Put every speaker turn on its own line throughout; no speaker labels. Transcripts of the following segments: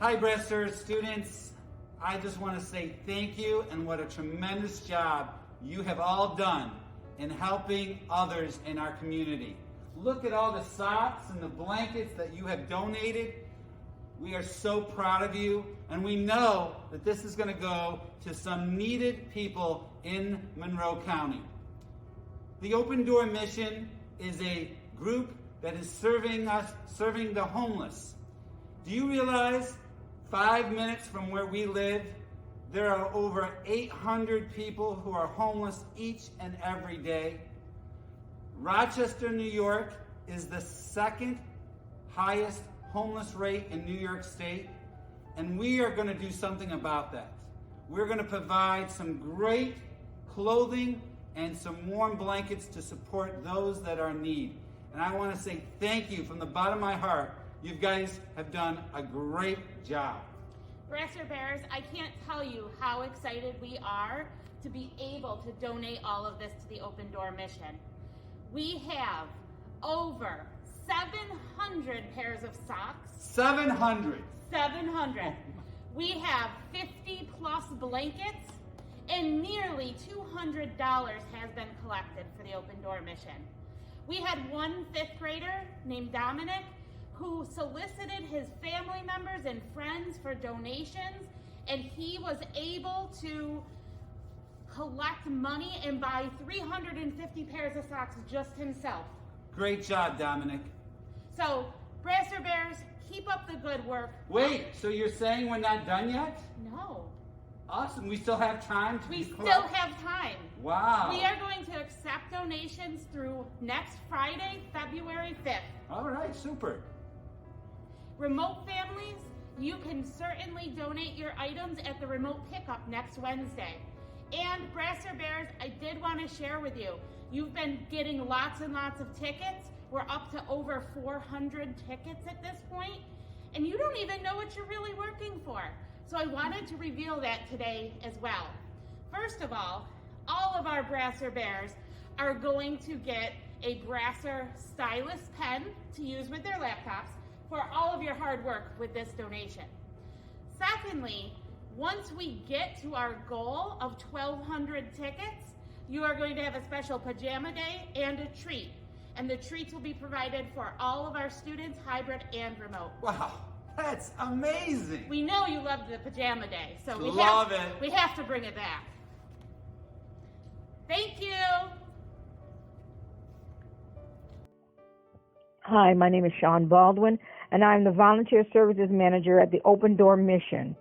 Hi, Brewster students. I just want to say thank you and what a tremendous job you have all done in helping others in our community. Look at all the socks and the blankets that you have donated. We are so proud of you, and we know that this is going to go to some needed people in Monroe County. The Open Door Mission is a group that is serving the homeless. Do you realize 5 minutes from where we live, there are over 800 people who are homeless each and every day? Rochester, New York is the second highest homeless rate in New York State, and we are going to do something about that. We're going to provide some great clothing and some warm blankets to support those that are in need. And I want to say thank you from the bottom of my heart. You guys have done a great job.
Brewster Bears, I can't tell you how excited we are to be able to donate all of this to the Open Door Mission. We have over 700 pairs of socks.
700.
700. We have 50 plus blankets, and nearly $200 has been collected for the Open Door Mission. We had one 5th grader named Dominic who solicited his family members and friends for donations, and he was able to collect money and buy 350 pairs of socks just himself.
Great job, Dominic.
So, Brewster Bears, keep up the good work.
Wait, so you're saying we're not done yet?
No.
Awesome, we still have time to
We still have time.
Wow.
We are going to accept donations through next Friday, February 5th.
All right, super.
Remote families, you can certainly donate your items at the remote pickup next Wednesday. And Brewster Bears, I did want to share with you, you've been getting lots and lots of tickets. We're up to over 400 tickets at this point, and you don't even know what you're really working for. So I wanted to reveal that today as well. First of all of our Brewster Bears are going to get a Brewster stylus pen to use with their laptops for all of your hard work with this donation. Secondly, once we get to our goal of 1,200 tickets, you are going to have a special pajama day and a treat. And the treats will be provided for all of our students, hybrid and remote.
Wow, that's amazing.
We know you loved the pajama day, so we have to bring it back. Thank you.
Hi, my name is Sean Baldwin, and I'm the Volunteer Services Manager at the Open Door Mission.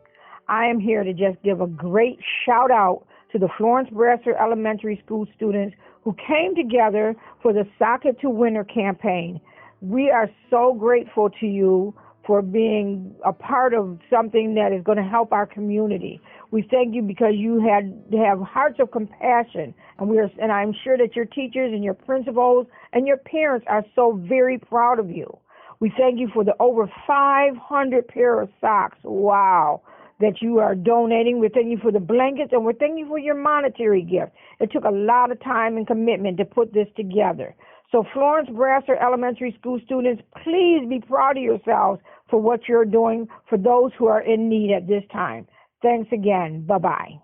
I am here to just give a great shout out to the Florence Brewster Elementary School students who came together for the Soccer to Winter campaign. We are so grateful to you for being a part of something that is going to help our community. We thank you because you have hearts of compassion, and I'm sure that your teachers and your principals and your parents are so very proud of you. We thank you for the over 500 pair of socks. Wow. That you are donating. We're thanking you for the blankets, and we're thanking you for your monetary gift. It took a lot of time and commitment to put this together. So Florence Brewster Elementary School students, please be proud of yourselves for what you're doing for those who are in need at this time. Thanks again. Bye-bye.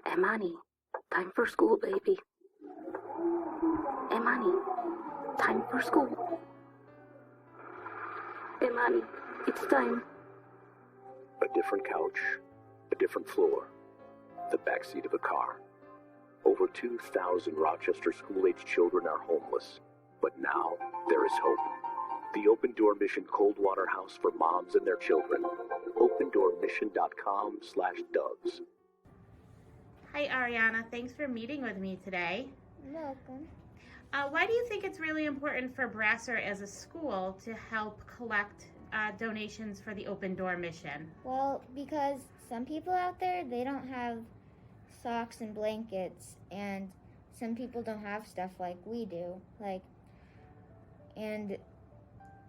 Emani, time for school, baby. Emani, time for school. Emani, it's time.
A different couch, a different floor, the backseat of a car. Over 2,000 Rochester school-aged children are homeless, but now there is hope. The Open Door Mission Cold Water House for moms and their children. opendoormission.com/doves.
Hi, Ariana. Thanks for meeting with me today.
You're welcome.
Why do you think it's really important for Brewster as a school to help collect donations for the Open Door Mission?
Well, because some people out there, they don't have socks and blankets, and some people don't have stuff like we do, and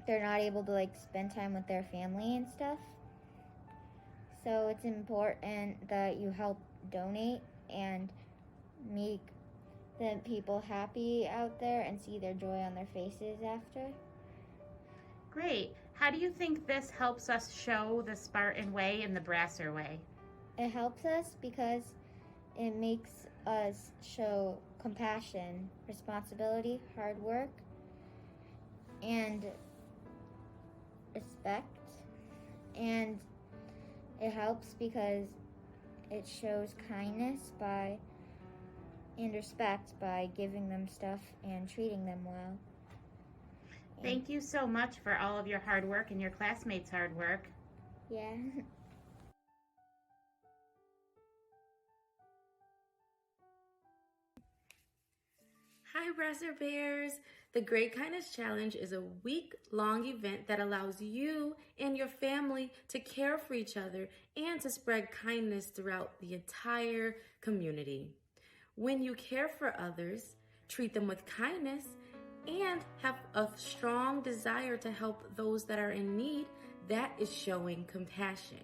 they're not able to spend time with their family and stuff. So it's important that you help donate and make the people happy out there and see their joy on their faces after.
Great. How do you think this helps us show the Spartan way and the Brasser way?
It helps us because it makes us show compassion, responsibility, hard work, and respect. And it helps because it shows kindness and respect by giving them stuff and treating them well.
Thank you so much for all of your hard work and your classmates' hard work.
Yeah.
Hi, Brasser Bears! The Great Kindness Challenge is a week-long event that allows you and your family to care for each other and to spread kindness throughout the entire community. When you care for others, treat them with kindness, and have a strong desire to help those that are in need, that is showing compassion.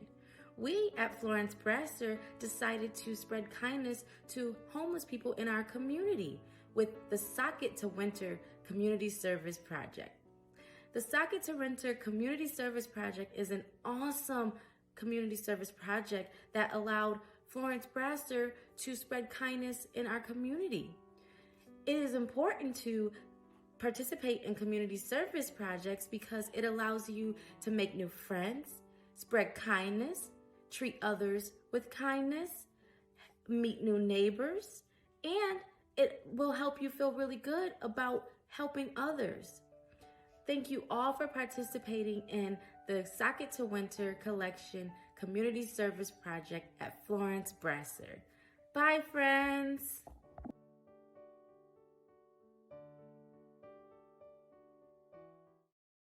We at Florence Brasser decided to spread kindness to homeless people in our community with the Socket to Winter Community Service Project. The Socket to Winter Community Service Project is an awesome community service project that allowed Florence Brasser to spread kindness in our community. It is important to participate in community service projects because it allows you to make new friends, spread kindness, treat others with kindness, meet new neighbors, and it will help you feel really good about helping others. Thank you all for participating in the Socket to Winter Collection Community Service Project at Florence Brasser. Bye, friends!